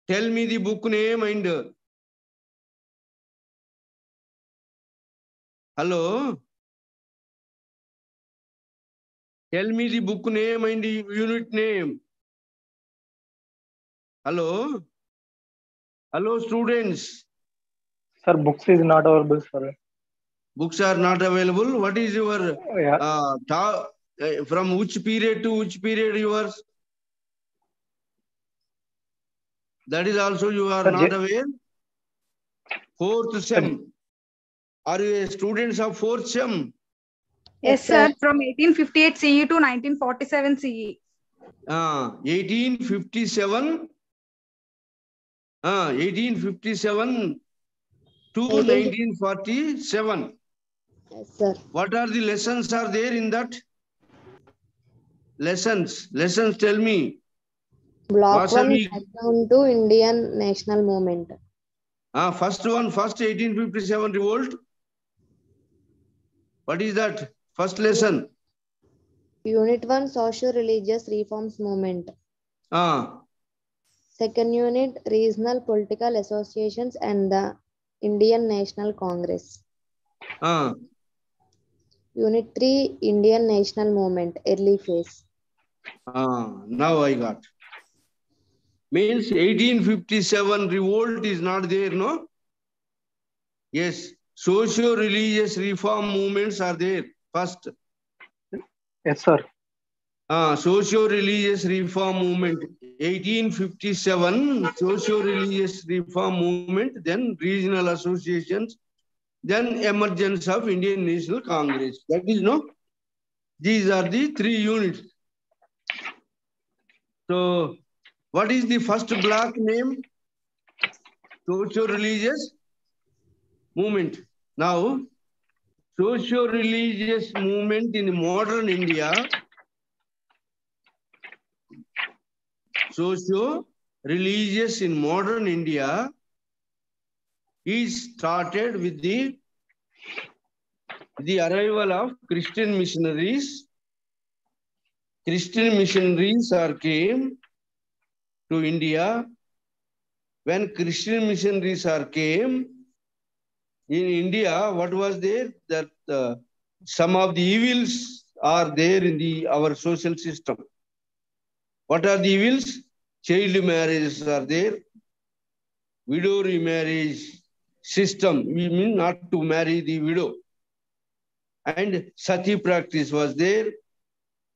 Tell me the book name and hello. Tell me the book name and the unit name. Hello. Hello, students. Sir, books is not available, sir. Books are not available. What is your Yeah. from which period to which period yours? That is also you are Sir, not aware. Fourth sem. Are you students of fourth sem? Yes, sir. From 1858 CE to 1947 CE. 1857. 1857 to 1947. Yes, sir. What are the lessons are there in that? Lessons. Tell me. Block one, Vasavi. background to Indian national movement. First 1857 revolt. What is that? First lesson. Unit 1, socio-religious reforms movement. Second unit, regional political associations and the Indian National Congress. Unit 3, Indian national movement, early phase. Now I got. Means 1857 revolt is not there, no? Yes. Socio-religious reform movements are there. First. Yes, sir. Socio-religious reform movement. 1857 socio-religious reform movement, then regional associations, then emergence of Indian National Congress. That is, no? These are the 3 units. So, what is the first block name? Socio-religious movement. Now, socio-religious movement in modern India, socio-religious in modern India is started with the arrival of Christian missionaries. Christian missionaries came to India. When Christian missionaries came in India, what was there? That some of the evils are there in our social system. What are the evils? Child marriages are there. Widow remarriage system. We mean not to marry the widow. And sati practice was there.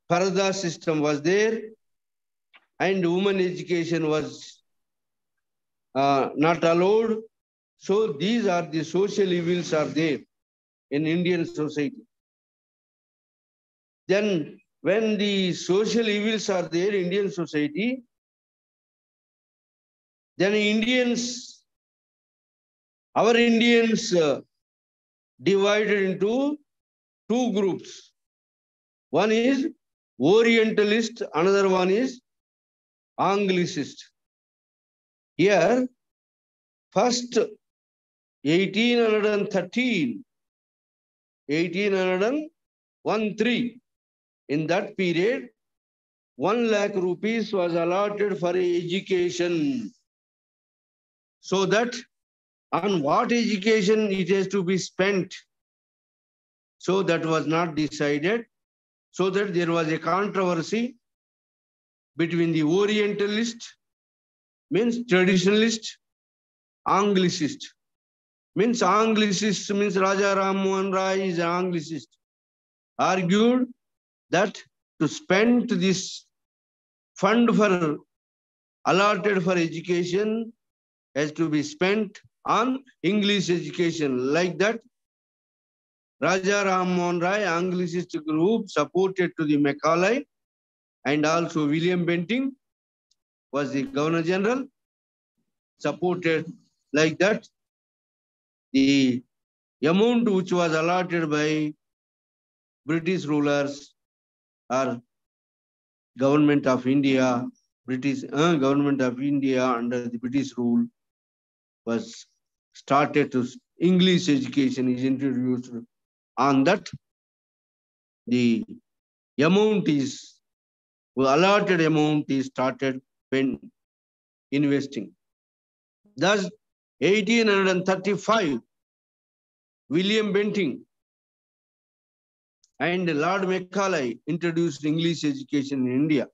Parada system was there. And woman education was not allowed. So these are the social evils are there in Indian society. Then when the social evils are there in Indian society, then our Indians divided into 2 groups. One is Orientalist, another one is Anglicist. Here, first 1813, in that period, 1 lakh rupees was allotted for education. So that on what education it has to be spent. So that was not decided. So that there was a controversy between the Orientalist, means traditionalist, Anglicist. Means Anglicist means Raja Ram Mohan Rai is an Anglicist. Argued that to spend this fund for allotted for education has to be spent on English education. Like that, Raja Ram Mohan Rai, Anglicist group, supported to the Macaulay, and also William Bentinck was the Governor General, supported like that. The amount which was allotted by British rulers or Government of India, British Government of India under the British rule was started to English education is introduced. On that, the amount is allotted amount is started when investing. Thus, 1835, William Bentinck and Lord Macaulay introduced English education in India.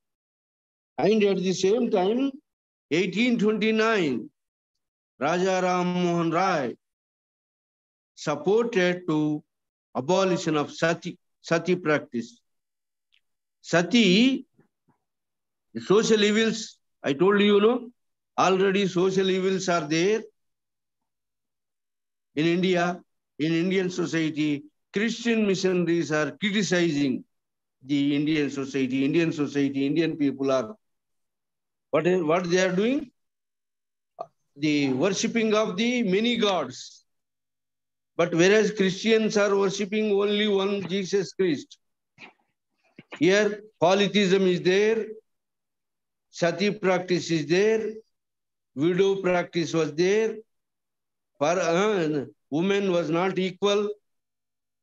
And at the same time, 1829, Raja Ram Mohan Rai supported to abolition of sati practice. Sati, social evils, I told you, already social evils are there in India, in Indian society. Christian missionaries are criticizing the Indian society, Indian people are, what they are doing? The worshipping of the many gods. But whereas Christians are worshipping only one Jesus Christ. Here, polytheism is there, sati practice is there, widow practice was there, for women was not equal.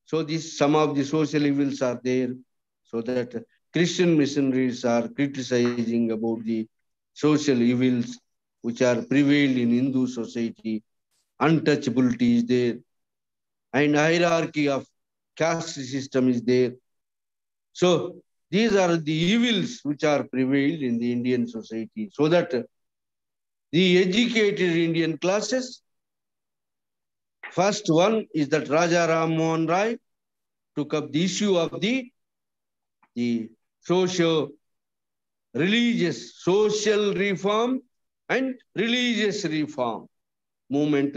So some of the social evils are there. So that Christian missionaries are criticizing about the social evils which are prevailed in Hindu society. Untouchability is there, and hierarchy of caste system is there. So these are the evils which are prevailed in the Indian society. So that the educated Indian classes, first one is that Raja Ram Mohan Rai took up the issue of the social reform and religious reform movement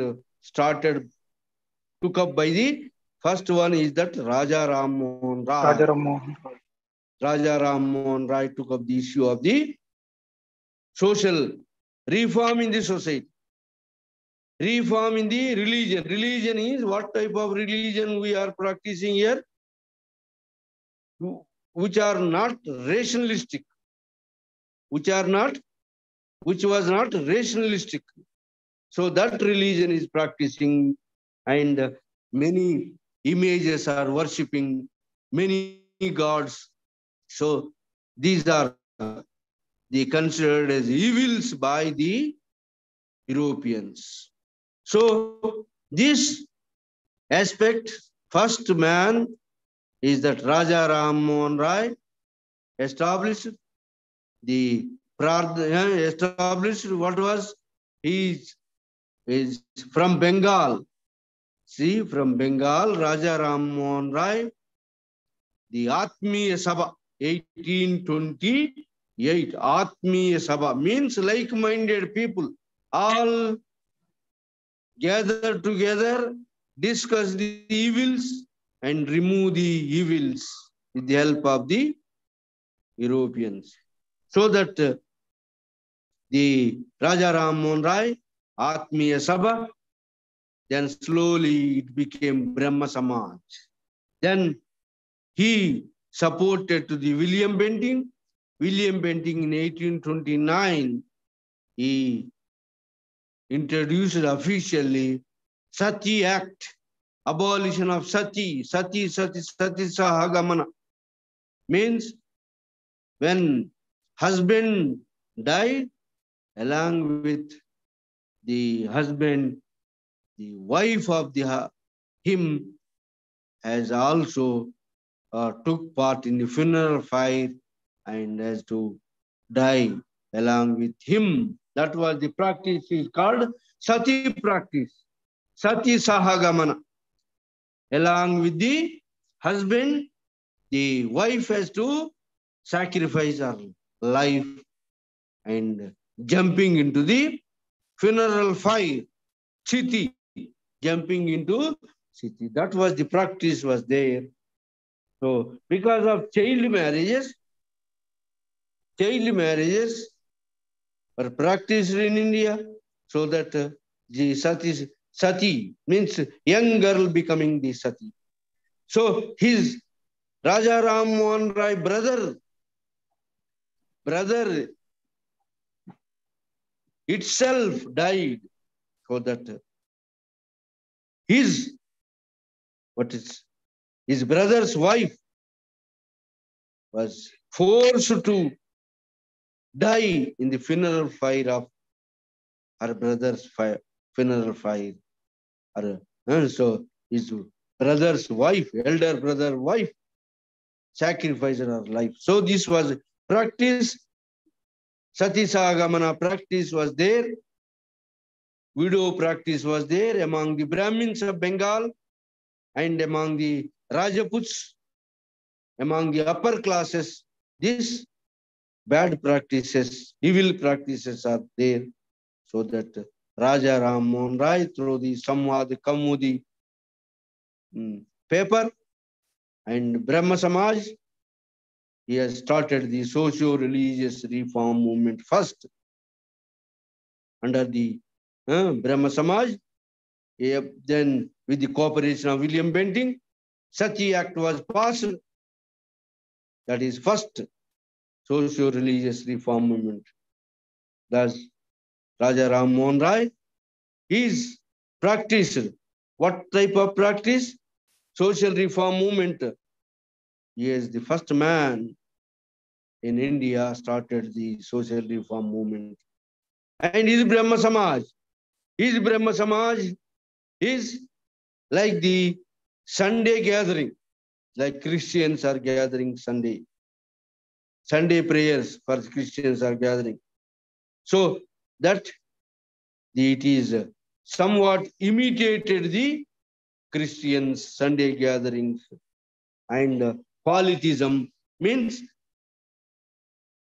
took up by the first one is that Raja Ram Mohan Rai. Raja Ram Mohan Rai took up the issue of the social reform in the society. Reform in the religion. Religion is what type of religion we are practicing here? Which are not rationalistic. Which was not rationalistic. So that religion is practicing, and many images are worshipping, many gods. So these are considered as evils by the Europeans. So this aspect, first man is that Raja Ram Mohan Rai established what was, he is from Bengal. See, from Bengal, Raja Ram Mohan Rai, the Atmiya Sabha, 1828. Atmiya Sabha means like-minded people, all gather together, discuss the evils and remove the evils with the help of the Europeans. So that the Raja Ram Mohan Rai, Atmiya Sabha, then slowly it became Brahma Samaj. Then he supported to the William Bentinck. William Bentinck in 1829, he introduced officially Sati Act, abolition of Sati Sahagamana. Means when husband died, along with the husband, the wife of him has also took part in the funeral fire and has to die along with him. That was the practice is called Sati practice, Sati Sahagamana. Along with the husband, the wife has to sacrifice her life and jumping into the funeral fire, Chiti, jumping into Chiti. That was the practice was there. So because of child marriages are practiced in India, so that the Sati means young girl becoming the Sati. So his Raja Ram Mohan Rai brother itself died, so that his brother's wife was forced to die in the funeral fire of her brother's funeral fire. So his brother's wife, elder brother wife, sacrificed her life. So this was practice. Sati Sahagamana practice was there. Widow practice was there among the Brahmins of Bengal and among the Rajaputs, among the upper classes. These bad practices, evil practices are there. So that Raja Ram Mohan Rai, through the Samvad Kaumudi paper and Brahma Samaj, he has started the socio-religious reform movement first. Under the Brahma Samaj, then with the cooperation of William Bentinck, Sati Act was passed. That is first socio-religious reform movement. Thus, Raja Ram Mohan Rai is practiced. What type of practice? Social reform movement. He is the first man in India started the social reform movement. And his Brahma Samaj. His Brahma Samaj is like the Sunday gathering, like Christians are gathering Sunday. Sunday prayers for Christians are gathering. So that it is somewhat imitated the Christians Sunday gatherings. And polytheism means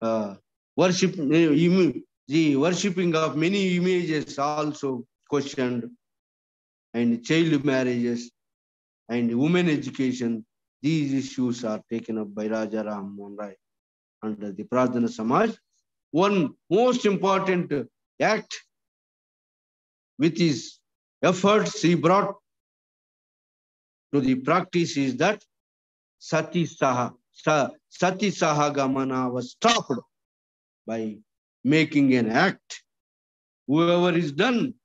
the worshipping of many images also questioned, and child marriages and women education. These issues are taken up by Raja Ram Mohan Rai under the Pradhana Samaj. One most important act with his efforts he brought to the practice is that Sati Sahagamana was stopped by making an act. Whoever is done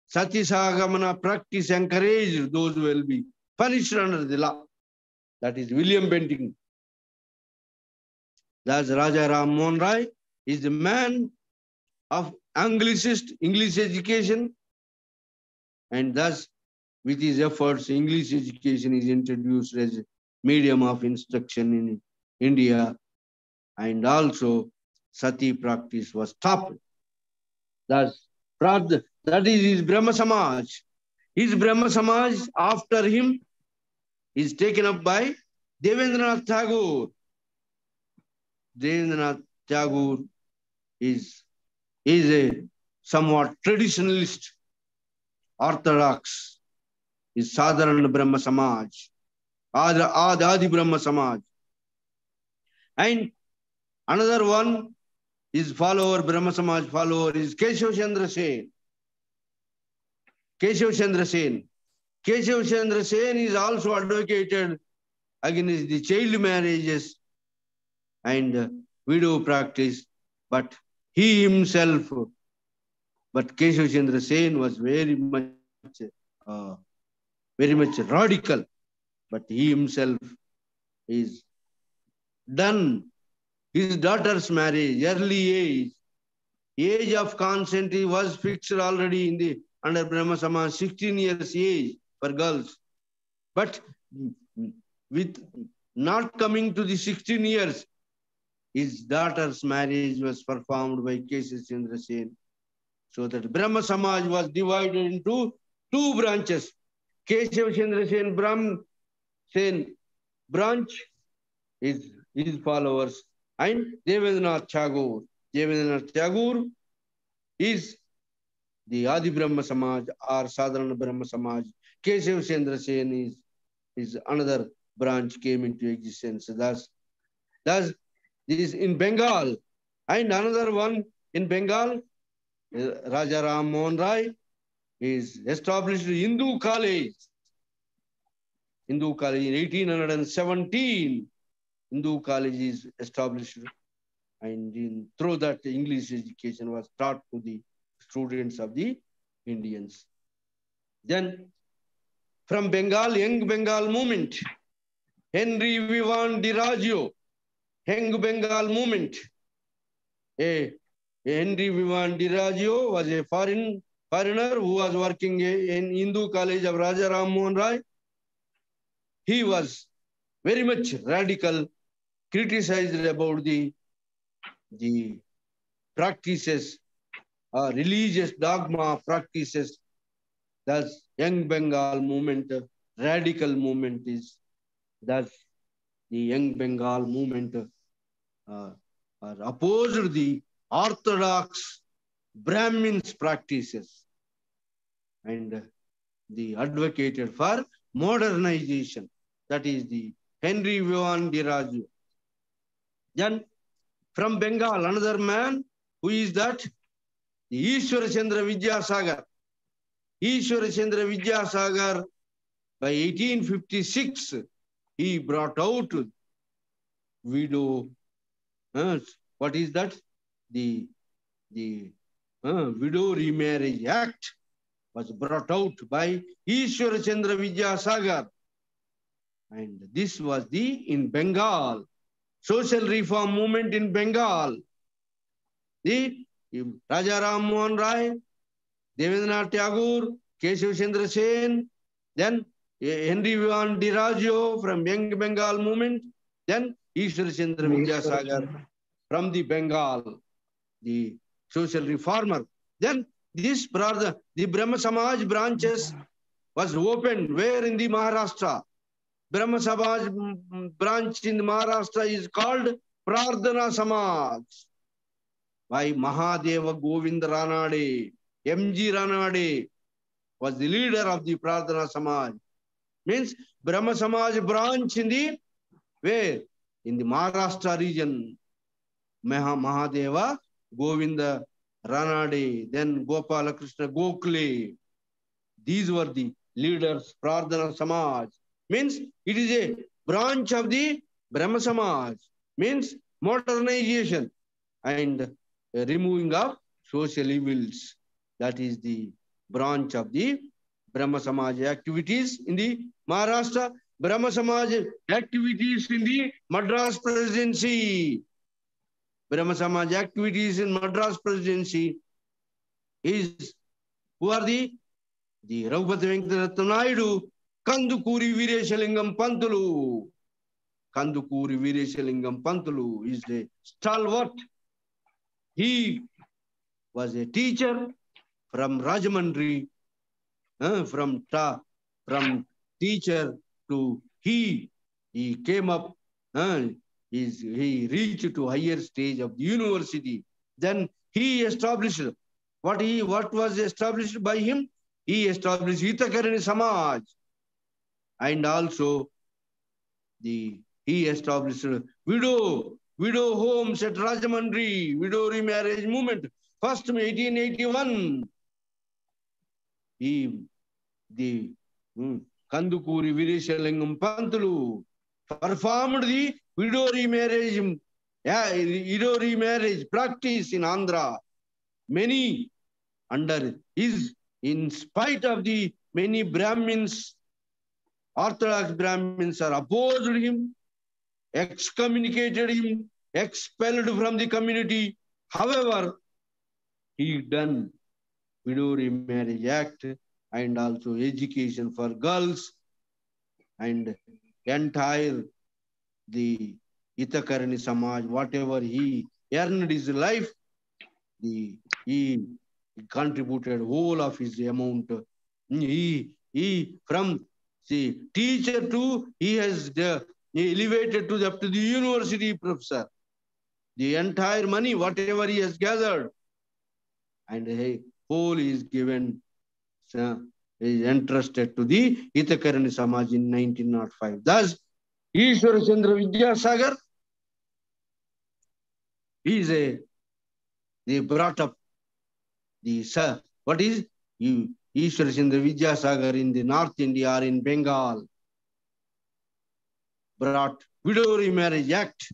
Sati Sahagamana practice encouraged, those who will be punished under the law. That is William Bentinck. Thus Raja Ram Mohan Rai is the man of Anglicist English education, and thus with his efforts English education is introduced as a medium of instruction in India, and also Sati practice was stopped. Thus that is his Brahma Samaj. His Brahma Samaj after him is taken up by Devendranath Tagore. Devendranath Tagore is a somewhat traditionalist, orthodox, is Sadharana Brahma Samaj, Adi Brahma Samaj. And another one is Brahma Samaj follower is Keshav Chandra Sen. Keshav Chandra Sen. Keshav Chandra Sen is also advocated against the child marriages and widow practice, but he himself, but Keshav Chandra Sen was very much radical, but he himself is done his daughter's marriage, early age of consent was fixed already in the under Brahma Samaj, 16 years age for girls. But with not coming to the 16 years, his daughter's marriage was performed by Keshav Chandra Sen. So that Brahma Samaj was divided into two branches. Keshav Chandra Sen Brahma Sen branch is his followers, and Devendranath Tagore. Devendranath Tagore is the Adi Brahma Samaj or Sadharana Brahma Samaj. Keshav Chandra Sen is another branch came into existence. Thus this is in Bengal. And another one in Bengal, Raja Ram Mohan Rai is established Hindu College. Hindu College in 1817. Hindu College is established, and through that English education was taught to the students of the Indians. Then from Bengal, Young Bengal movement, Henry Vivan Di Raggio, Young Bengal movement, a Henry Vivan Diragio was a foreigner who was working in Hindu College of Raja Ram Mohan Rai. He was very much radical, criticized about the practices, religious dogma practices. Thus, Young Bengal movement, radical movement is thus the Young Bengal movement opposed the orthodox Brahmins practices and the advocated for modernization. That is the Henry Vivan Diraju. Then from Bengal, another man, who is that? The Ishwar Chandra Vidyasagar. Ishwar Chandra Vidyasagar, by 1856, he brought out widow. What is that? The Widow Remarriage Act was brought out by Ishwar Chandra Vidyasagar. And this was in Bengal, social reform movement in Bengal. The Raja Ram Mohan Rai, Devendranath Tagore, Keshav Chandra Sen, then Henry Vivan Diragio from Young Bengal movement, then Ishwar Chandra Vidyasagar from the Bengal, the social reformer. Then this brother, the Brahma Samaj branches was opened where in the Maharashtra. Brahma Samaj branch in Maharashtra is called Prardhana Samaj by Mahadeva Govind Ranade. M.G. Ranade was the leader of the Prardhana Samaj. Means Brahma Samaj branch in the where? In the Maharashtra region. Mahadeva Govinda Ranade, then Gopala Krishna Gokhale. These were the leaders, Prardhana Samaj. Means it is a branch of the Brahma Samaj. Means modernization and removing of social evils. That is the branch of the Brahma Samaj activities in the Maharashtra. Brahma Samaj activities in the Madras Presidency. Brahma Samaj activities in Madras Presidency is, who are the Raghupati Venkatratna Naidu, Kandukuri Veerashalingam Pantulu. Kandukuri Veerashalingam Pantulu is a stalwart. He was a teacher from Rajamandri, from teacher to he came up, he reached to higher stage of the university. Then he established, what was established by him? He established Hitakarani Samaj. And also he established widow homes at Rajamandri, widow remarriage movement. First in 1881, the Kandukuri Veerashalingam Pantulu performed the widow remarriage practice in Andhra. Many under his, in spite of the many Brahmins, Orthodox Brahmins are opposed him, excommunicated him, expelled from the community. However, he done Widow Remarriage Act and also education for girls and entire the Hitakarani Samaj, whatever he earned his life, he contributed whole of his amount. He from teacher to, he has elevated to up to the university professor. The entire money, whatever he has gathered, and whole is given, is entrusted to the Hitakarani Samaj in 1905. Thus, Ishwar Chandra Vidyasagar they brought up what is Ishwar Chandra Vidyasagar in the North India or in Bengal, brought Widow Remarriage Act.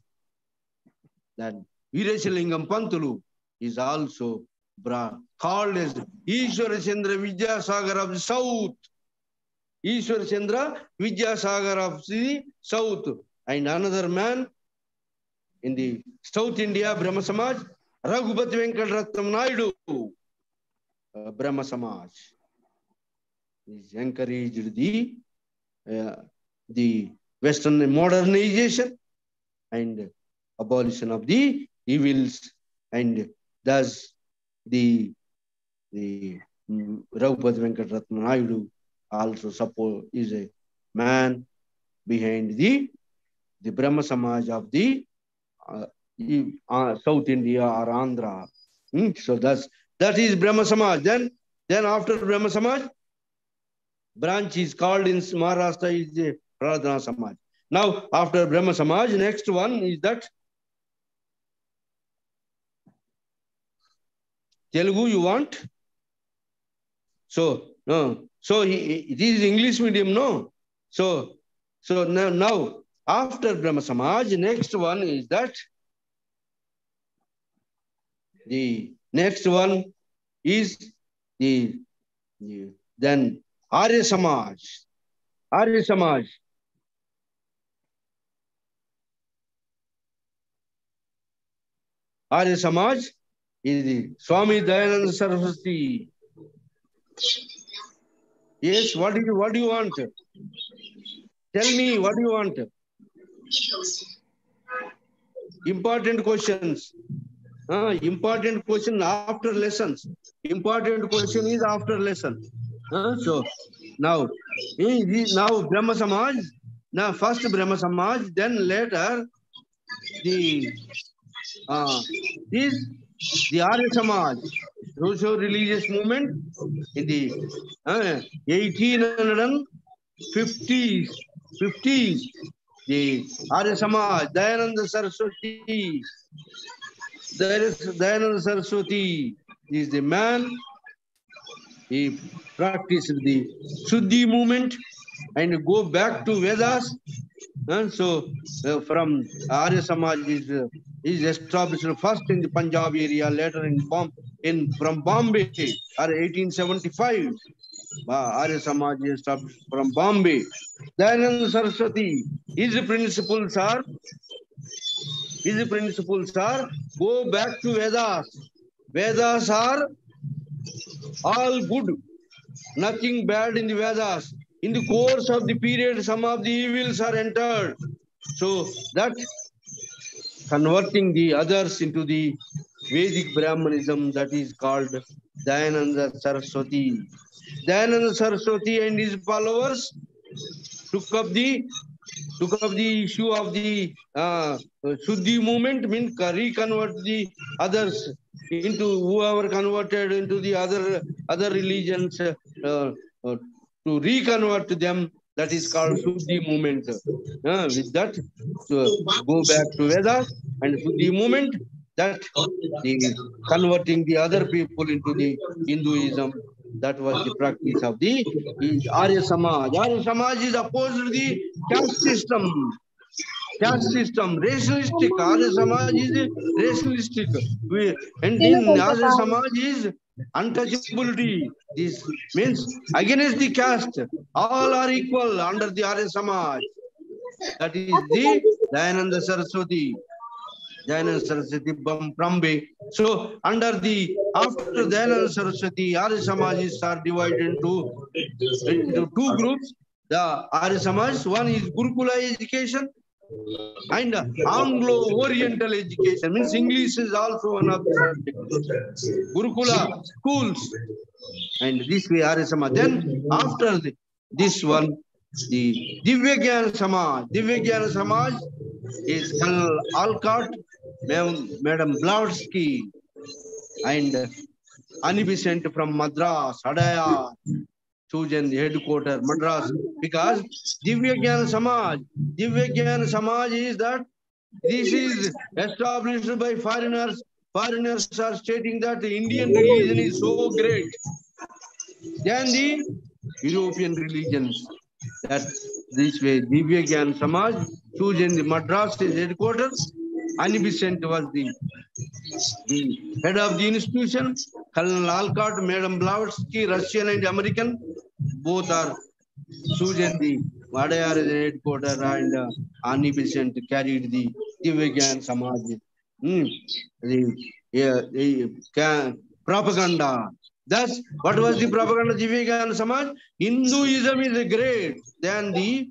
Then Veerashalingam Pantulu is also called as Ishwar Chandra Vidyasagar of the South. Ishwar Chandra Vidyasagar of the South. And another man in the South India, Brahma Samaj, Raghupati Venkatratnam Naidu, Brahma Samaj, is encouraged the Western modernization and abolition of the evils, and thus the Raghupati Venkatratnam Naidu also is a man behind the Brahma Samaj of the South India or Andhra. So that is Brahma Samaj. Then after Brahma Samaj, branch is called in Maharashtra is the Pradhana Samaj. Now after Brahma Samaj, next one is that Telugu you want? So no. So it is English medium, no? So now after Brahma Samaj, next one is that the next one is then Arya Samaj. Arya Samaj. Arya Samaj is the Swami Dayananda Saraswati. Yes, what do you want? Tell me, what do you want? Important questions. Important question after lessons. Important question is after lesson. So now Brahma Samaj. Now first Brahma Samaj, then later the Arya Samaj, social religious movement in the 1850s. The Arya Samaj, Dayananda Saraswati. Dayananda Saraswati is the man. He practiced the Shuddhi movement and go back to Vedas. And so from Arya Samaj is established first in the Punjab area, later from Bombay, 1875. Arya Samaj is established from Bombay. Dayananda Saraswati, his principles are go back to Vedas. Vedas are all good, nothing bad in the Vedas. In the course of the period, some of the evils are entered. So that converting the others into the Vedic Brahmanism, that is called Dayananda Saraswati. Dayananda Saraswati and his followers took up the issue of the Shuddhi movement, means reconvert the others into whoever converted into the other religions, to reconvert them. That is called Shuddhi movement. With that, go back to Vedas and Shuddhi movement, that the converting the other people into the Hinduism. That was the practice of the Arya Samaj. Arya Samaj is opposed to the caste system, racialistic. Arya Samaj is racialistic. And in Arya Samaj is untouchability. This means against the caste. All are equal under the Arya Samaj. That is the Dayananda Saraswati. Dayananda Saraswati Bombay. So after Dayananda Saraswati, Arya Samajis are divided into two groups. The Arya Samaj, one is Gurukula education and Anglo-Oriental education. Means English is also one of the subjects. Gurukula schools. And this way Arya Samaj. Then after this one, the Divya Gyan Samaj. Divya Gyan Samaj is Colonel Alcott, Madam Blavatsky, and Annie Besant from Madras, Hadaya, chosen headquarters, Madras, because Divya Gyan Samaj is that this is established by foreigners. Foreigners are stating that the Indian religion is so great than the European religions. That this way, Divya Gyan Samaj, chosen the Madras headquarters. Annie Besant was the head of the institution. Colonel Alcott, Madam Blavatsky, Russian and American, both are chosen the Vadayar headquarters, and Annie Besant carried the Divya Gyan Samaj. The propaganda. Thus, what was the propaganda of Jivikan Samaj? Hinduism is great than the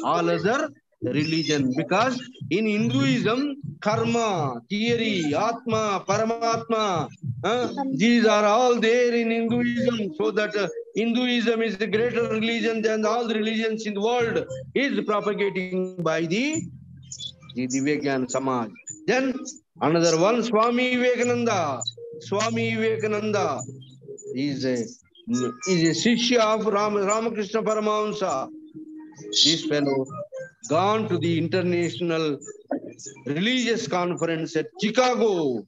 all other religion, because in Hinduism, karma, theory, atma, paramatma, these are all there in Hinduism, so that Hinduism is the greater religion than all the religions in the world, is propagating by the Vivekananda Samaj. Then another one, Swami Vivekananda. Swami Vivekananda is a Shishya of Ramakrishna Paramahamsa. This fellow gone to the international religious conference at Chicago.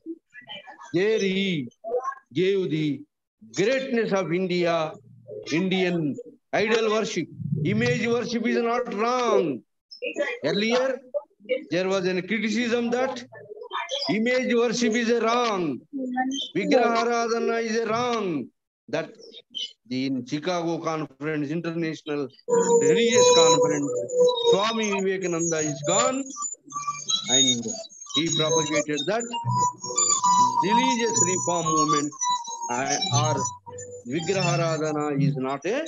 There he gave the greatness of India, Indian idol worship. Image worship is not wrong. Earlier, there was a criticism that image worship is a wrong, Vigraharadhana is a wrong. That in Chicago conference, international religious conference, Swami Vivekananda is gone, and he propagated that religious reform movement or Vigraharadhana is not a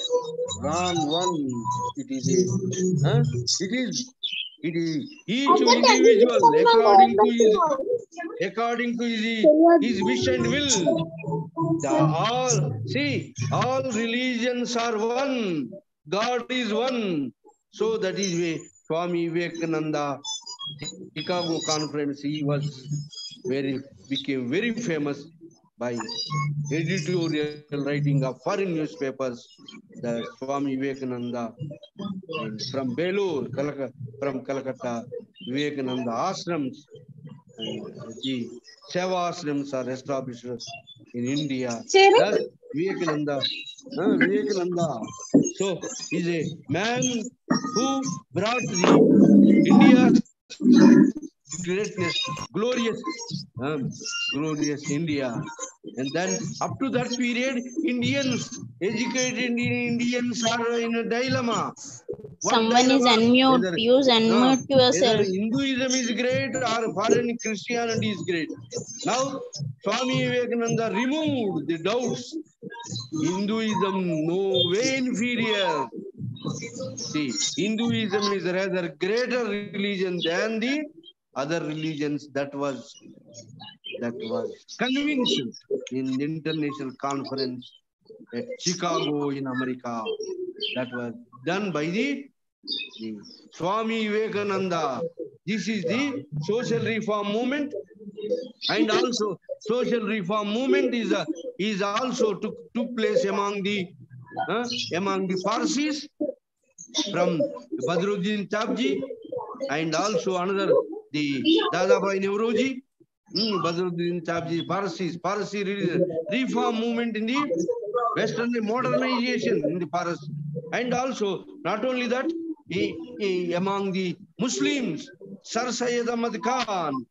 wrong one. It is each individual according to his wish and will. All religions are one. God is one. So that is why Swami Vivekananda, Chicago conference, he became very famous by editorial writing of foreign newspapers. The Swami Vivekananda, and from Belur, from Calcutta, Vivekananda ashrams, and the Seva ashrams are established in India. Thus, Vivekananda, so is a man who brought the India's greatness, glorious India. And then up to that period, educated Indians are in a dilemma. Someone is unmute. Use unmute yourself. Either Hinduism is great or foreign Christianity is great. Now, Swami Vivekananda removed the doubts. Hinduism no way inferior. See, Hinduism is rather greater religion than the other religions. That was convinced in the international conference at Chicago in America. That was done by the Swami Vivekananda. This is the social reform movement, and also social reform movement is also took place among the Parsis from Badruddin Tabji, and also another the Dadabhai Navroji. Badruddin Tabji, Parsi religion, reform movement in the Western modernization in the Paras, and also not only that, among the Muslims, Sir Syed Ahmad Khan,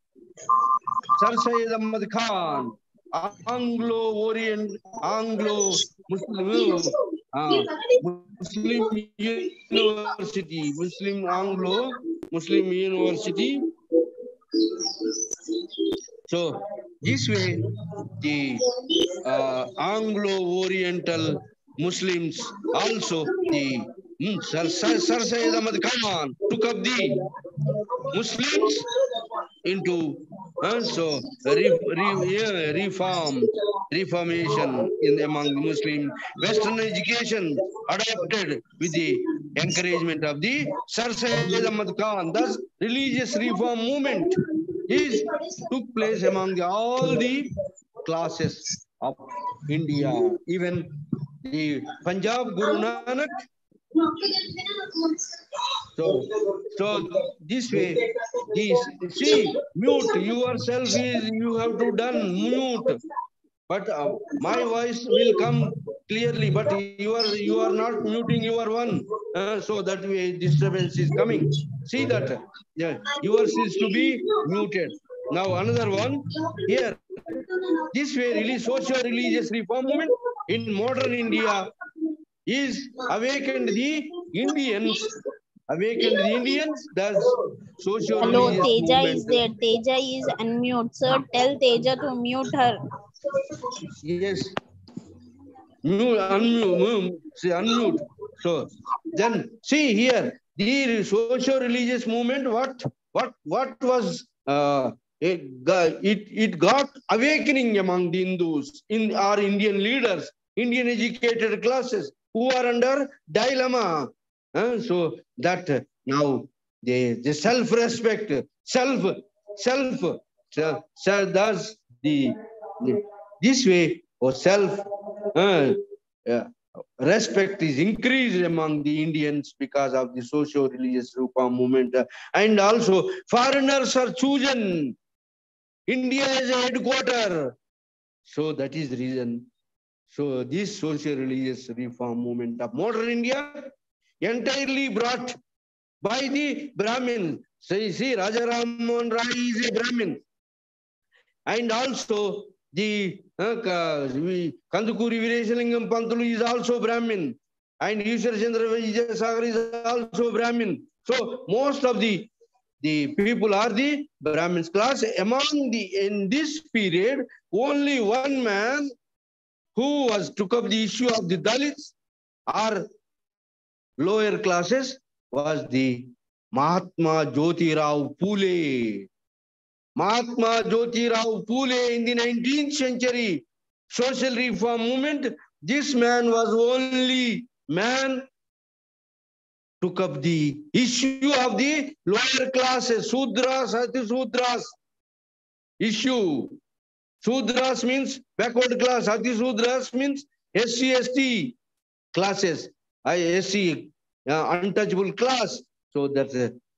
Anglo-Orient, Anglo-Muslim University, Muslim University. So this way, the Anglo-Oriental Muslims also, the Sir Syed Ahmad Khan took up the Muslims into reformation among the Muslim. Western education adopted with the encouragement of the Sir Syed Ahmad Khan. Thus, religious reform movement took place among all the classes of India. Even the Punjab Guru Nanak. So this way, mute yourself you have to done mute. But my voice will come clearly, but you are not muting your one. So that way disturbance is coming. See that yours is to be muted. Now another one here. This way, really socio-religious reform movement in modern India is awakened the Indians. Thus Hello, socio-religious Teja movement. is there. Teja is unmute. Sir, tell Teja to mute her. Yes. Mute, unmute, see, unmute. So then see here, the socio-religious movement, what was it got awakening among the Hindus, in our Indian leaders, Indian educated classes who are under dilemma. So that now the self-respect, thus this way or self uh, uh, respect is increased among the Indians because of the socio-religious reform movement. And also foreigners are chosen. India is a headquarter. So that is the reason. So this socio-religious reform movement of modern India entirely brought by the Brahmin. See, Raja Ram Mohan Rai is a Brahmin. And also the Kandukuri Vireshalingam Pantulu is also Brahmin. And Ishwar Chandra Vijayasagar is also Brahmin. So most of the people are the Brahmins class. In this period, only one man who took up the issue of the Dalits or lower classes was the Mahatma Jyotirao Phule. Mahatma Jyotirao Phule in the 19th century social reform movement. This man was only man took up the issue of the lower classes, Sudras, Ati-Sudras issue. Sudras means backward class, Ati-Sudras means SC/ST classes, SC, untouchable class. So that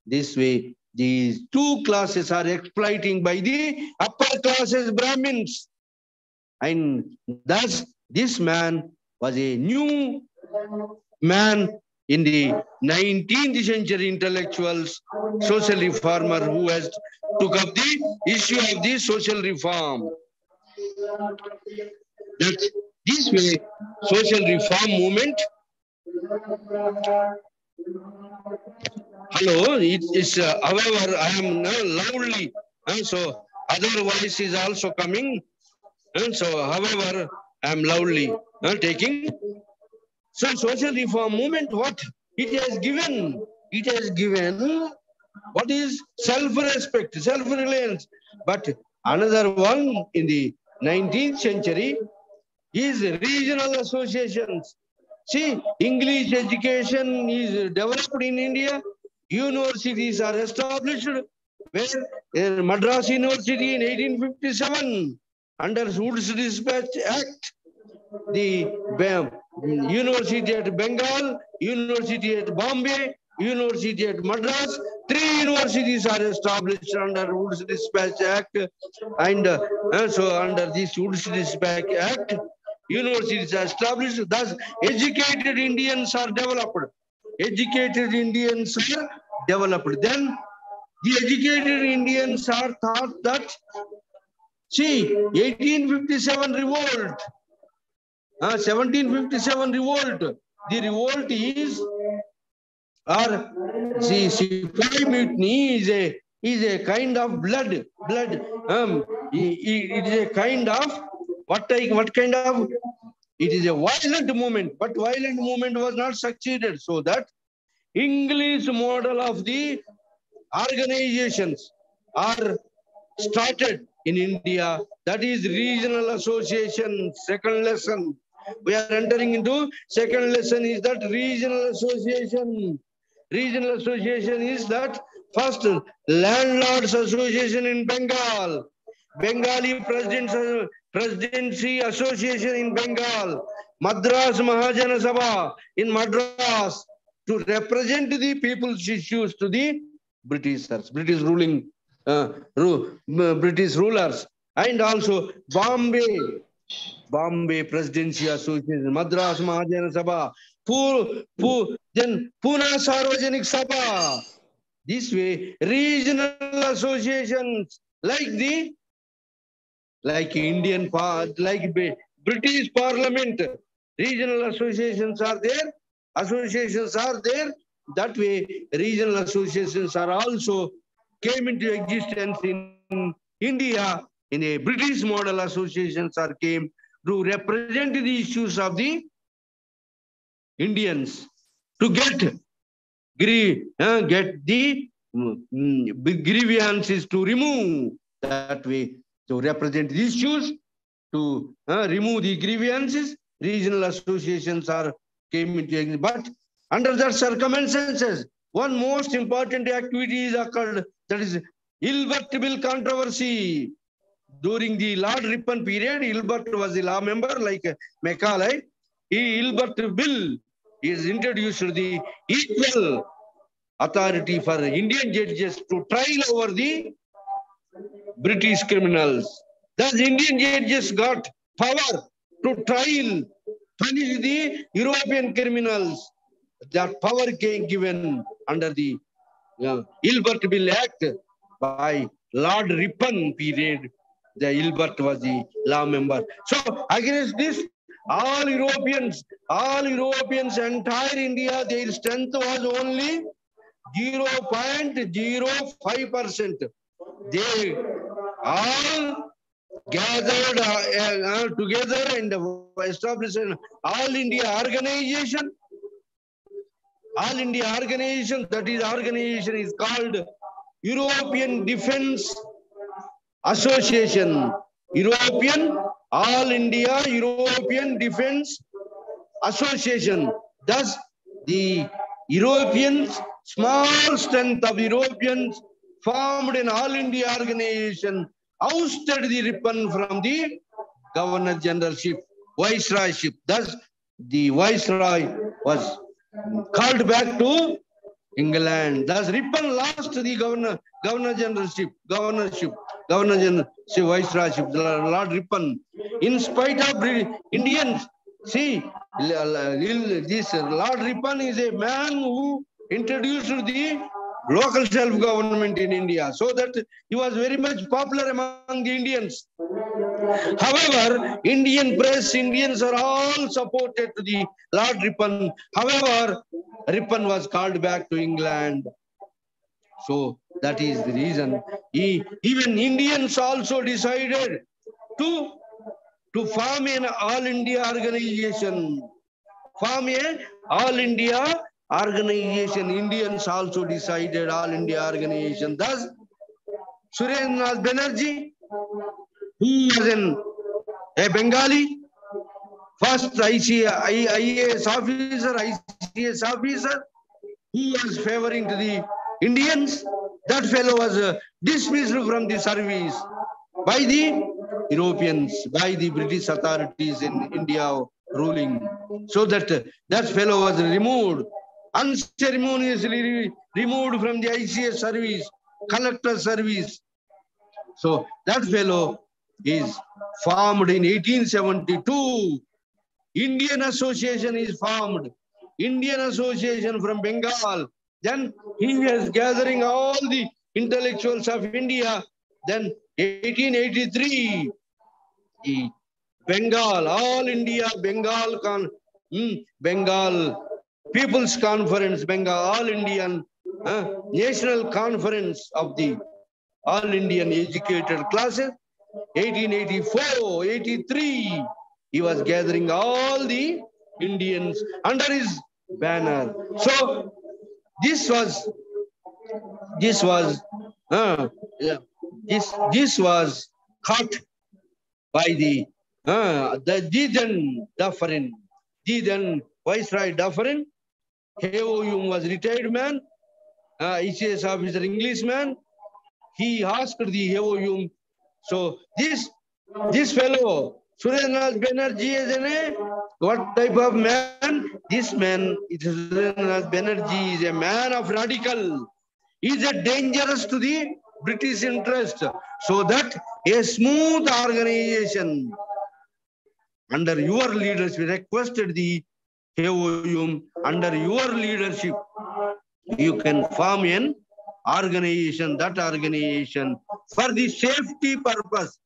this way, these two classes are exploiting by the upper classes Brahmins. And thus, this man was a new man in the 19th century intellectuals, social reformer who has took up the issue of the social reform. That this way, social reform movement. Hello, it is, however, I am now loudly, and so other voice is also coming, and so, however, I am loudly taking. So, social reform movement, what it has given? It has given what is self-respect, self-reliance. But another one in the 19th century is regional associations. See, English education is developed in India. Universities are established. Where Madras University in 1857, under Woods Dispatch Act, the University at Bengal, University at Bombay, University at Madras, 3 universities are established under Woods Dispatch Act. And so under this Woods Dispatch Act, universities are established. Thus, educated Indians are developed. Educated Indians are developed. Then the educated Indians are thought that, see, 1857 revolt, 1757 revolt. The revolt is, or see, Sipahi mutiny is a kind of blood. It is a kind of what kind of? It is a violent movement, but violent movement was not succeeded. So that English model of the organizations are started in India. That is regional association. Second lesson. We are entering into second lesson is that regional association. Regional association is that first landlords association in Bengal, Bengali presidency association in Bengal, Madras Mahajana Sabha in Madras to represent the people's issues to the Britishers, British ruling, British rulers, and also Bombay Presidency Association, Madras Mahajana Sabha, then Pune Sarvajanik Sabha. This way, regional associations like Indian, like British Parliament, regional associations are there. Associations are there. That way, regional associations are also came into existence in India, in a British model associations are came to represent the issues of the Indians, to get the grievances, to remove that way, to represent the issues, to remove the grievances. Regional associations are came into existence. But under that circumstances, one most important activity is occurred, that is Ilbert Bill controversy. During the Lord Ripon period, Ilbert was the law member like Macaulay. Ilbert Bill is introduced the equal authority for Indian judges to trial over the British criminals. Thus, Indian judges got power to trial, punish the European criminals. That power came given under the Ilbert Bill Act by Lord Ripon period. The Ilbert was the law member. So against this, all Europeans, entire India, their strength was only 0.05%. They all gathered together and established an All India organization. All India organization, that is organization is called European Defence Association. All India European Defence Association. Thus, the Europeans, small strength of Europeans formed an All India organization, ousted the Ripon from the Governor Generalship, Viceroyship. Thus, the Viceroy was called back to England. Thus, Ripon lost the Governor Generalship, Viceroyship, Lord Ripon. In spite of Indians, see, this Lord Ripon is a man who introduced the local self-government in India, so that he was very much popular among the Indians. However, Indian press, Indians are all supported to the Lord Ripon. However, Ripon was called back to England. So that is the reason. Even Indians also decided to form an All India organization. Indians also decided All India organization. Thus, Surendranath Banerjee, who was a Bengali, first IAS officer, who was favoring to the Indians, that fellow was dismissed from the service by the Europeans, by the British authorities in India ruling. So that fellow was removed, unceremoniously removed from the ICS service, collector service. So that fellow is formed in 1872. Indian Association is formed. Indian Association from Bengal. Then he was gathering all the intellectuals of India. Then 1883, Bengal, All India Bengal People's Conference, Bengal All Indian National Conference of the All Indian Educated Classes. 1884, 83, he was gathering all the Indians under his banner. So this was cut by the then Viceroy Dufferin. Heoyum was retired man, ICS officer, Englishman. He asked the Heoyum. So this fellow, Surendranath Banerjee, is what type of man? This man, Surendranath Banerjee, is a man of radical. He is dangerous to the British interest. So that a smooth organization under your leadership, we requested the Heoyum, under your leadership, you can form an organization, that organization for the safety purpose.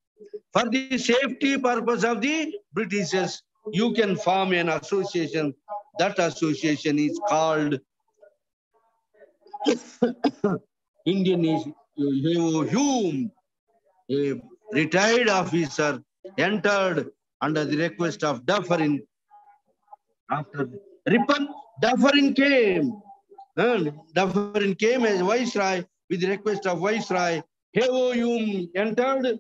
For the safety purpose of the Britishers, you can form an association. That association is called Indian Hume, a retired officer, entered under the request of Dufferin. After Ripon, Dufferin came. Dufferin came as Viceroy with the request of Viceroy. Hume entered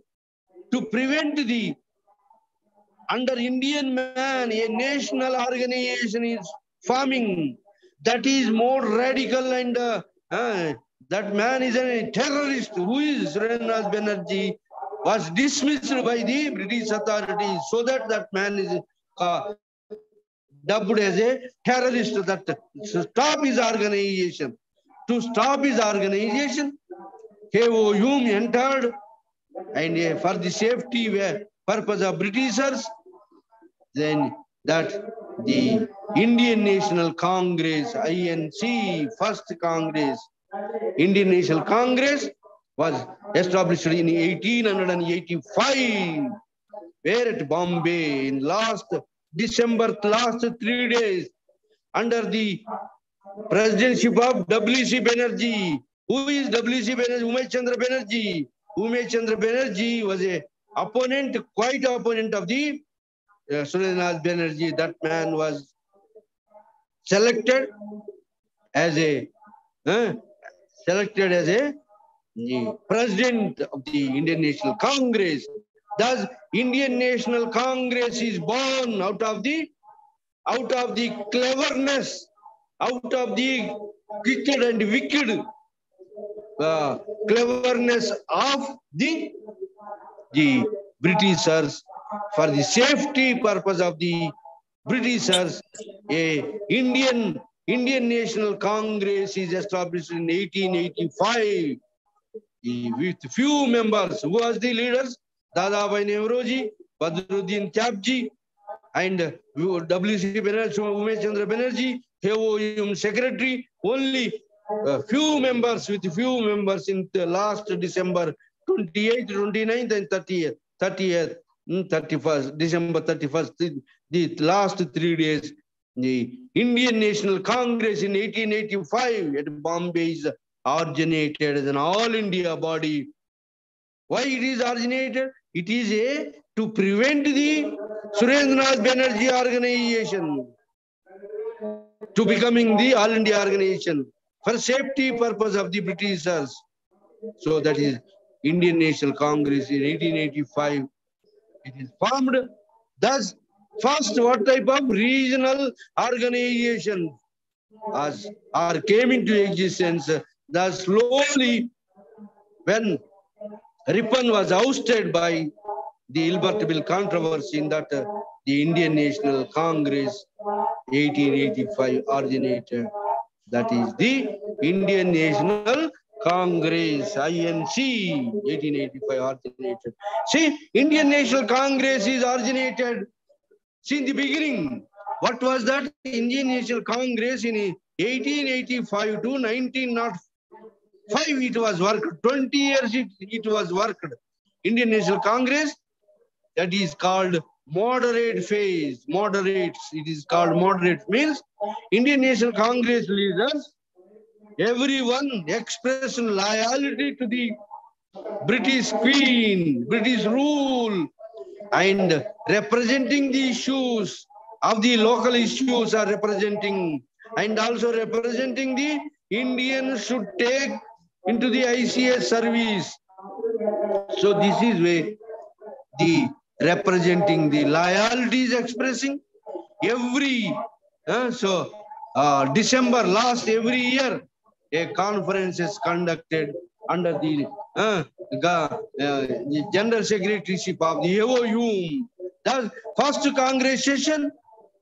to prevent the under Indian man, a national organization is forming that is more radical and that man is a terrorist. Who is Surendranath Banerjee was dismissed by the British authorities so that that man is dubbed as a terrorist. That to stop his organization. To stop his organization, Hume entered and for the safety purpose of Britishers, then that the Indian National Congress, INC, first Congress, Indian National Congress was established in 1885, where at Bombay in last December, last 3 days, under the presidency of W.C. Banerjee. Who is W.C. Banerjee? Umesh Chandra Banerjee. Umesh Chandra Banerjee was a opponent, quite opponent of the Surendranath Banerjee. That man was selected as a president of the Indian National Congress. Thus, Indian National Congress is born out of the cleverness, out of the wicked and wicked cleverness of the Britishers. For the safety purpose of the Britishers, a Indian National Congress is established in 1885 with few members. Who was the leaders? Dadabhai Nauroji, Badruddin Tyabji, and W.C. Banerjee, Umesh Chandra Banerjee, Hume secretary. Only few members in the last December 28th, 29th, and 31st, December 31st, the last 3 days. The Indian National Congress in 1885 at Bombay is originated as an all India body. Why it is originated? It is to prevent the Surendranath Banerjee organization to becoming the all India organization for safety purpose of the Britishers. So that is Indian National Congress in 1885. It is formed. Thus, first, what type of regional organization came into existence? Thus, slowly, when Ripon was ousted by the Albert Bill controversy, in that the Indian National Congress 1885 originated. That is the Indian National Congress, INC, 1885 originated. See, Indian National Congress is originated since the beginning. What was that? Indian National Congress in 1885 to 1905, it was worked. 20 years it was worked. Indian National Congress, that is called moderate phase. Moderate, it is called moderate, means Indian National Congress leaders, everyone expressed loyalty to the British Queen, British rule, and representing the issues of the local issues are representing, and also representing the Indians should take into the ICS service. So this is where the representing the loyalty is expressing every December last every year a conference is conducted under the general secretaryship of the Hume. The first Congress session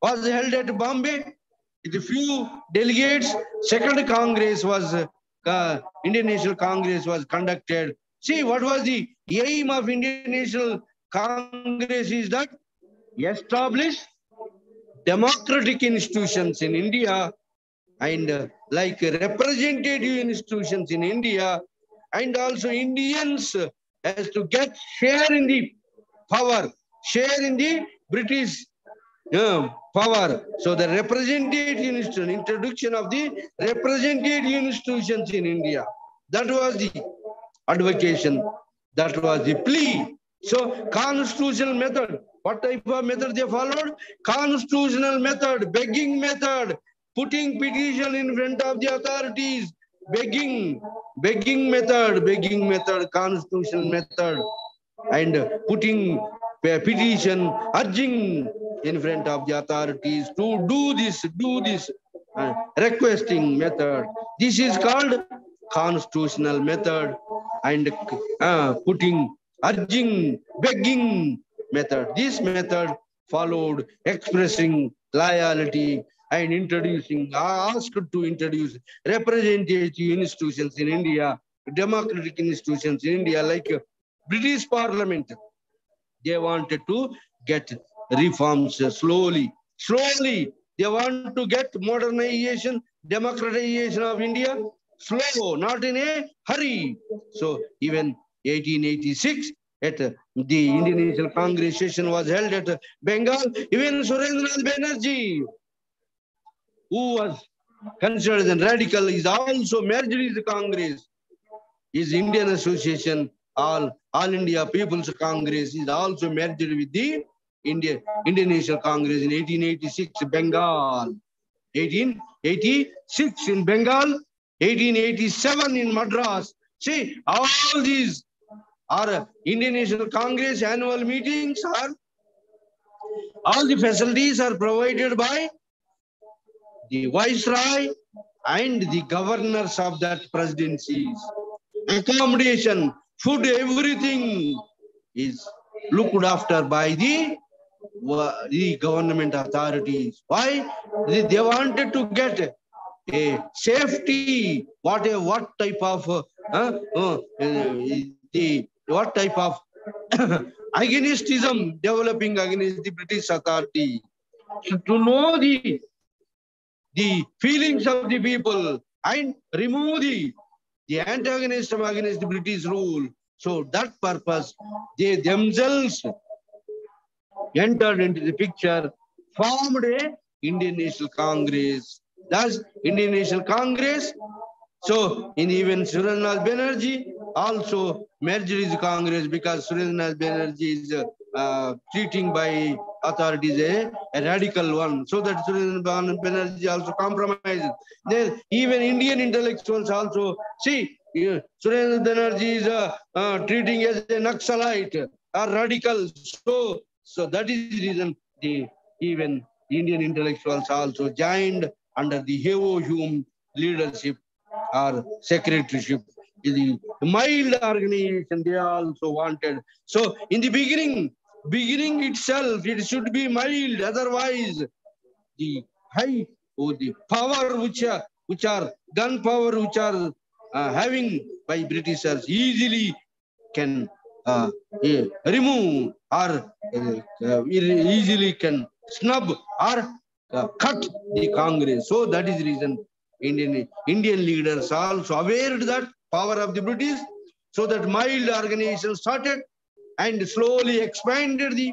was held at Bombay with a few delegates. Second Congress was Indian National Congress was conducted. See, what was the aim of Indian National Congress is that establish democratic institutions in India and like representative institutions in India, and also Indians has to get share in the power, share in the British power. So the representative institution, introduction of the representative institutions in India, that was the advocation. That was the plea. So constitutional method. What type of method they followed? Constitutional method, begging method, putting petition in front of the authorities, begging method, constitutional method, and putting petition, urging in front of the authorities to do this, requesting method. This is called constitutional method, and putting, urging, begging method. This method followed expressing loyalty and asked to introduce representative institutions in India, democratic institutions in India, like British Parliament. They wanted to get reforms slowly. They want to get modernization, democratization of India, slow, not in a hurry. So even 1886, at the Indian National Congress session was held at Bengal. Even Surendranath Banerjee, who was considered as radical, is also merged with the Congress. His Indian Association, All India People's Congress, is also merged with the Indian National Congress in 1886, Bengal. 1886 in Bengal, 1887 in Madras. See, all these are Indian National Congress annual meetings. All the facilities are provided by the Viceroy and the governors of that presidencies. Accommodation, food, everything is looked after by the government authorities. Why? They wanted to get a safety. What type of agonistism developing against the British authority, to know the feelings of the people and remove the antagonism against the British rule. So that purpose, they themselves entered into the picture, formed a Indian National Congress. Thus, Indian National Congress. So, even Surendranath Banerjee also merged his Congress, because Surendranath Banerjee is treating by authorities a radical one. So that Surendranath Banerjee also compromised. Then even Indian intellectuals also, see, Surendranath Banerjee is treating as a Naxalite, a radical. So that is the reason even Indian intellectuals also joined under the Heo Hume leadership or secretaryship. The mild organization they also wanted. So in the beginning itself, it should be mild. Otherwise, the high or the power which are gun power which are having by Britishers easily can remove or easily can snub or cut the Congress. So that is the reason Indian leaders also aware that power of the British, so that mild organization started and slowly expanded the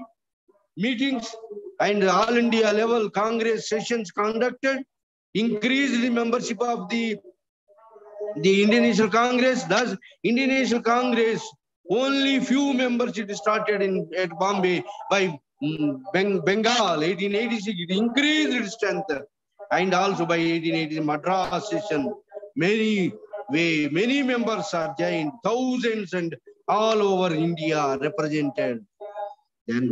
meetings, and all India level Congress sessions conducted, increased the membership of the Indian National Congress. Thus, Indian National Congress, only few members it started at Bombay by Bengal, 1886, it increased its strength. And also by 1880 Madras session, many members are joined, thousands, and all over India represented. Then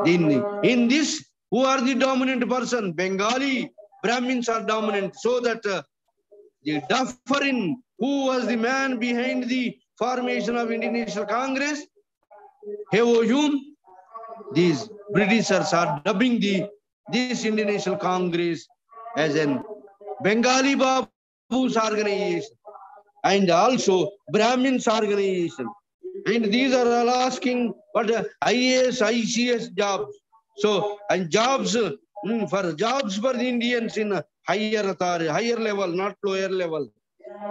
in this, who are the dominant person? Bengali Brahmins are dominant. So that the Dufferin, who was the man behind the formation of Indian National Congress, Heo Hume, these Britishers are dubbing this Indian National Congress as an Bengali Babu's organization and also Brahmins organization. And these are all asking for IAS, ICS jobs. So, and jobs for the Indians in higher authority, higher level, not lower level.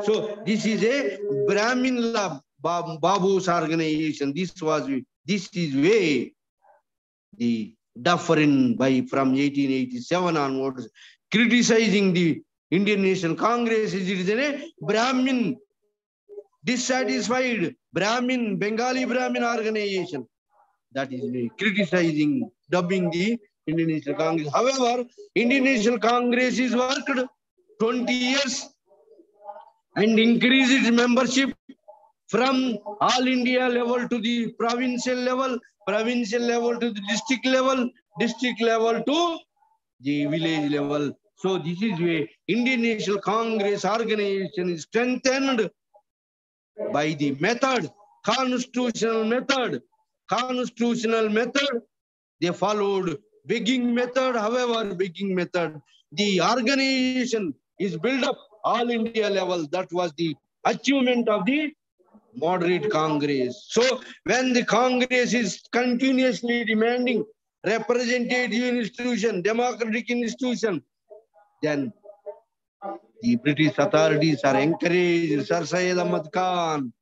So this is a Brahmin Babu's organization. This is way the Dufferin from 1887 onwards, criticizing the Indian National Congress. It is a Brahmin dissatisfied Brahmin, Bengali Brahmin organization. That is criticizing, dubbing the Indian National Congress. However, Indian National Congress is worked 20 years and increased its membership from all India level to the provincial level to the district level to the village level. So this is where Indian National Congress organization is strengthened by the method, constitutional method. They followed begging method. However, begging method, the organization is built up all India level. That was the achievement of the moderate Congress. So when the Congress is continuously demanding representative institution, democratic institution, then the British authorities are encouraged Sir Syed Ahmad Khan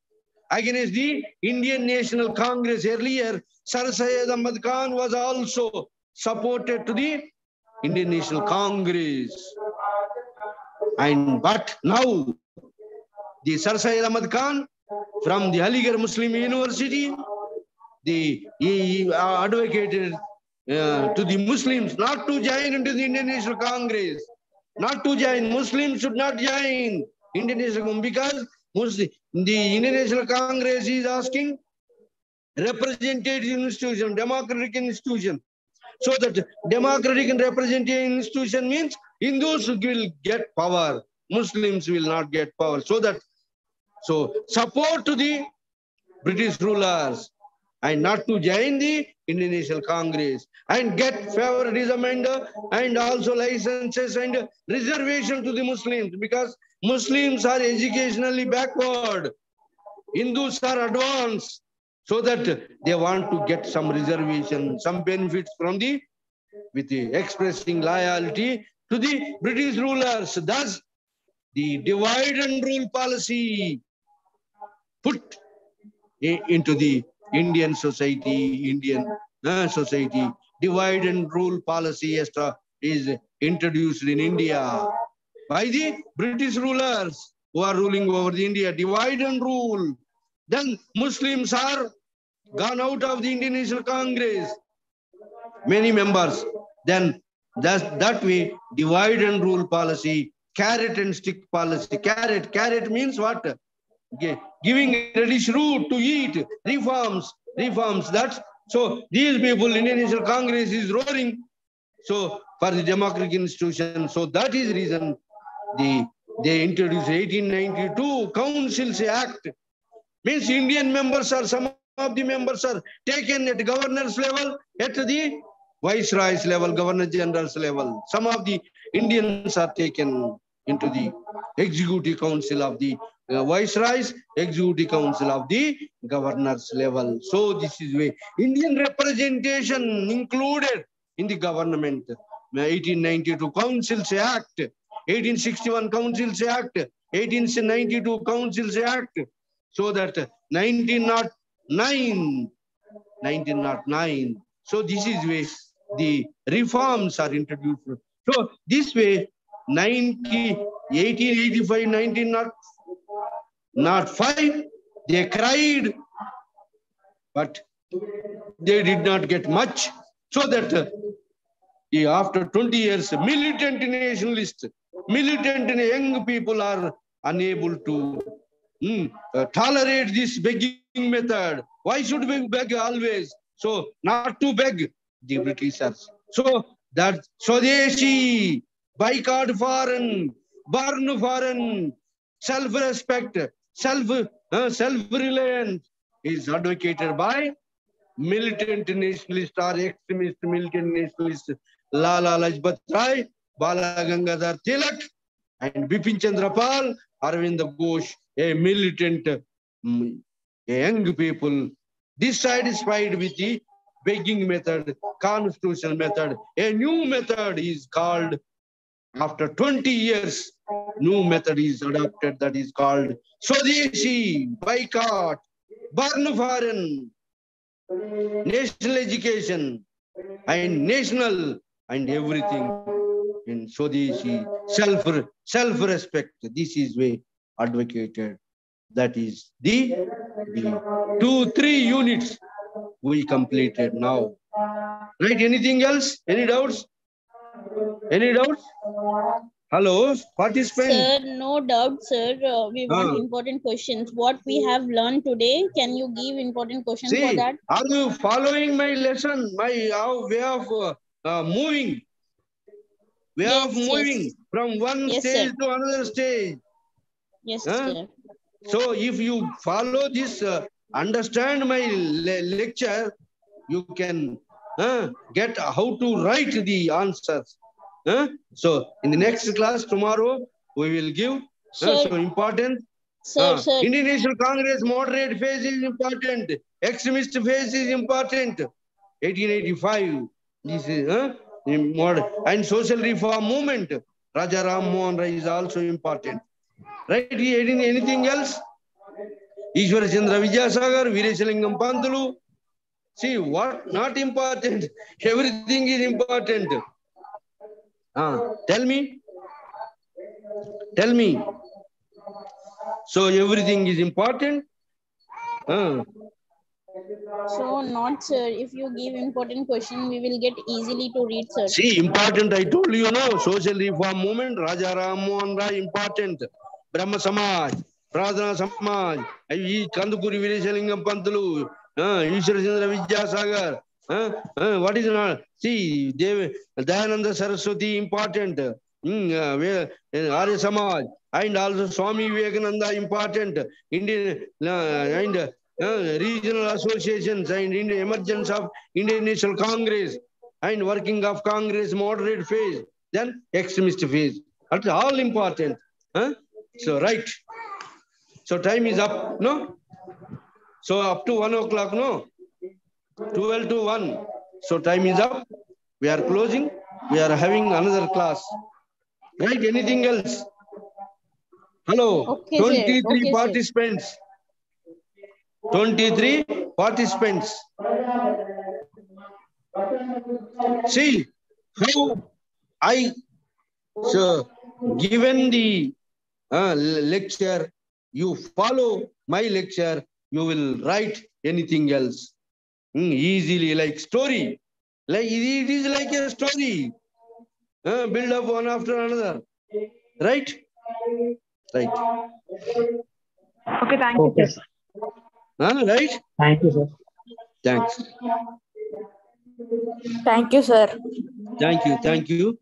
against the Indian National Congress. Earlier, Sir Syed Ahmad Khan was also supported to the Indian National Congress. But now, the Sir Syed Ahmad Khan from the Aligarh Muslim University, he advocated to the Muslims not to join into the Indian National Congress. Not to join. Muslims should not join Indian National Congress because the Indian National Congress is asking representative institution, democratic institution. So that democratic and representative institution means Hindus will get power, Muslims will not get power. So support to the British rulers and not to join the Indian National Congress and get favoritism and also licenses and reservation to the Muslims because Muslims are educationally backward. Hindus are advanced, so that they want to get some reservation, some benefits from with expressing loyalty to the British rulers. Thus, the divide and rule policy put into the Indian society, divide and rule policy is introduced in India by the British rulers who are ruling over the India. Divide and rule. Then Muslims are gone out of the Indian National Congress. Many members. Then that way, divide and rule policy, carrot and stick policy. Carrot means what? Giving reddish root to eat, reforms. So these people, Indian National Congress is roaring. So for the democratic institution, so that is reason they introduced 1892 Councils Act. Means Indian members are, some of the members are taken at governor's level, at the viceroy's level, governor general's level. Some of the Indians are taken into the executive council of the viceroys, executive council of the governor's level. So this is where Indian representation included in the government. 1892 Councils Act, 1861 Councils Act, 1892 Councils Act. So that 1909. So this is where the reforms are introduced. So this way, 1885, 1905, they cried, but they did not get much. So that after 20 years, militant nationalists, militant young people are unable to tolerate this begging method. Why should we beg always? So not to beg the Britishers. So that Swadeshi, boycott foreign, burn foreign, self-respect, self-reliance is advocated by militant nationalist or extremist militant nationalist Lala Lajpat Rai, Bala Gangadhar Tilak, and Bipin Chandra Pal, Arvind Ghosh, a militant young people dissatisfied with the begging method, constitutional method. A new method is called, after 20 years, new method is adopted, that is called Swadeshi, boycott, burn foreign, national education, and national and everything in Swadeshi, self-respect. This is way advocated That is the 2-3 units we completed now. Right? Anything else? Any doubts? Any doubts? Hello, participants. Sir, no doubt, sir. We want important questions. What we have learned today, can you give important questions for See, that? are you following my lesson, my way of moving? Way of moving from one Yes, stage sir. to another stage. Yes, Huh? sir. So if you follow this, understand my lecture, you can get how to write the answers. So in the next class tomorrow, we will give Sir, so important. sir. Indian National Congress moderate phase is important. Extremist phase is important. 1885. This is and social reform movement. Raja Ram Mohan Rai is also important. Right? Anything else? Ishwar Chandra Vidyasagar, Veerashalingam Pantulu. See, what not important? Everything is important. Tell me. Tell me. So everything is important? So not, sir. If you give important question, we will get easily to read, sir. See, important, I told you, no, social reform movement, Raja Ram Mohan Rai, important. Brahma Samaj, Pradhana Samaj, Kandukuri Veerashalingam Pantulu, Ishwar Chandra Vidyasagar. What is not? See, Dayananda Saraswati, important. Arya Samaj, and also Swami Vivekananda, important. Indian and regional associations and in the emergence of Indian National Congress and working of Congress moderate phase, then extremist phase. That's all important. So right. So time is up, no? So up to 1 o'clock, no? 12 to 1. So time is up. We are closing. We are having another class. Right? Anything else? Hello. Okay, 23 sir. Okay, participants. 23 participants. See how I given the lecture, you follow my lecture, you will write anything else easily, like story. Like it is like a story. Build up one after another. Right? Right. Okay, thank you, sir. Right? Thank you, sir. Thanks. Thank you, sir. Thank you. Thank you.